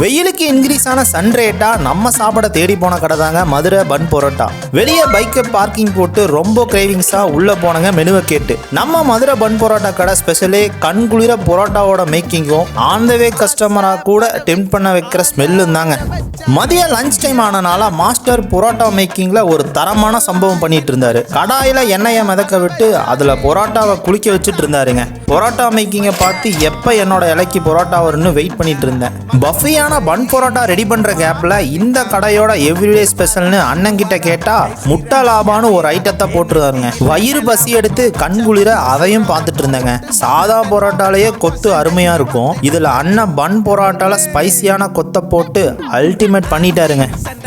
வெயிலுக்கு இன்க்ரீஸ் ஆன சன் ரேட்டா நம்ம சாப்பிட தேடி போன கடை தாங்க மதுரை பன் பரோட்டா. வெளியே பைக்கை பார்க்கிங் போட்டு ரொம்ப கிரேவிங்ஸா உள்ள போனங்க மெனுவை கேட்டு. நம்ம மதுரை பன் பரோட்டா கடை ஸ்பெஷலே கண்குளிர பரோட்டாவோட மேக்கிங்கும் ஆன் த வே கஸ்டமரா கூட டெம்ப் பண்ண வைக்கிற ஸ்மெல்லும் தாங்க. மதிய லஞ்ச் டைம் ஆனனால மாஸ்டர் பரோட்டா மேக்கிங்ல ஒரு தரமான சம்பவம் பண்ணிட்டு இருந்தாரு. கடாயில எண்ணெயை மிதக்க விட்டு அதுல பரோட்டாவை குளிக்க வச்சுட்டு இருந்தாருங்க. பரோட்டா மேக்கிங்கை பார்த்து எப்ப என்னோட இலைக்கு பரோட்டா வரும்னு வெயிட் பண்ணிட்டு இருந்தேன். பஃபியான பன் பரோட்டா ரெடி பண்ற கேப்ல இந்த கடையோட எவ்ரிடே ஸ்பெஷல்னு அண்ணன் கிட்ட கேட்டா முட்டை லாபான்னு ஒரு ஐட்டத்தை போட்டுருந்தாருங்க. வயிறு பசி எடுத்து கண்குளிர அதையும் பார்த்துட்டு இருந்தேங்க. சாதா பரோட்டாலேயே கொத்து அருமையா இருக்கும். இதுல அண்ணன் பன் பரோட்டால ஸ்பைசியான கொத்தை போட்டு அல்டிமேட் பண்ணிட்டாருங்க.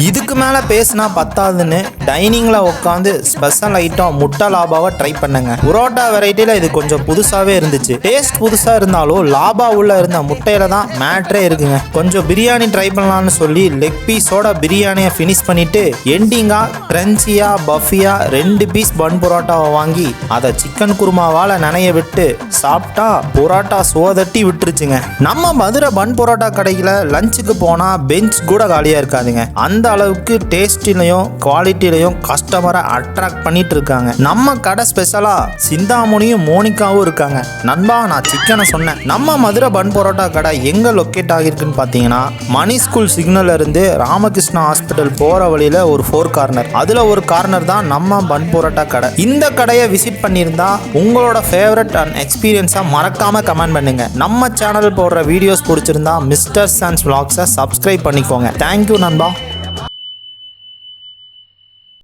இதுக்கு மேல பேசினா பத்தாதுன்னு டைனிங்ல உட்காந்து ஸ்பெஷல் ஐட்டம் முட்டை லாபாவை ட்ரை பண்ணுங்க. புரோட்டா வெரைட்டில இது கொஞ்சம் புதுசாவே இருந்துச்சு. டேஸ்ட் புதுசா இருந்தாலும் லாபா உள்ள இருந்த முட்டையில தான் மேட்ரே இருக்குங்க. கொஞ்சம் பிரியாணி ட்ரை பண்ணலாம்னு சொல்லி லெக் பீஸோட பிரியாணியை ஃபினிஷ் பண்ணிட்டு எண்டிங்கா கிரன்ச்சியா பஃபியா 2 பீஸ் பன் பரோட்டாவை வாங்கி அதை சிக்கன் குருமாவால நனைய விட்டு சாப்பிட்டா பரோட்டா சோதட்டி விட்டுருச்சுங்க. நம்ம மதுரை பன் பரோட்டா கடையில லஞ்சுக்கு போனா பெஞ்ச் கூட காலியா இருக்காதுங்க. அந்த அளவுக்கு டேஸ்டிலையும் குவாலிட்டிலையும் கஸ்டமரை அட்ராக்ட் பண்ணிட்டு இருக்காங்க. நம்ம கடை ஸ்பெஷலா சிந்தாமணியும் மோனிகாவும் இருக்காங்க. நண்பா, நான் சிக்கனை சொன்னேன். நம்ம மதுரை பன் பரோட்டா கடை எங்க லொக்கேட் ஆகிருக்குன்னு பார்த்தீங்கன்னா மணி ஸ்கூல் சிக்னல்ல இருந்து ராமகிருஷ்ணா ஹாஸ்பிட்டல் போற வழியில ஒரு 4 கார்னர். அதுல ஒரு கார்னர் தான் நம்ம பன் பரோட்டா கடை. இந்த கடையை விசிட் பண்ணியிருந்தா உங்களோட ஃபேவரட் அண்ட் எக்ஸ்பீரியன்ஸா மறக்காம கமெண்ட் பண்ணுங்க. நம்ம சேனல் போடுற வீடியோஸ் பிடிச்சிருந்தா மிஸ்டர் சான்ஸ் vlogs சப்ஸ்கிரைப் பண்ணிக்கோங்க. தேங்க்யூ நண்பா.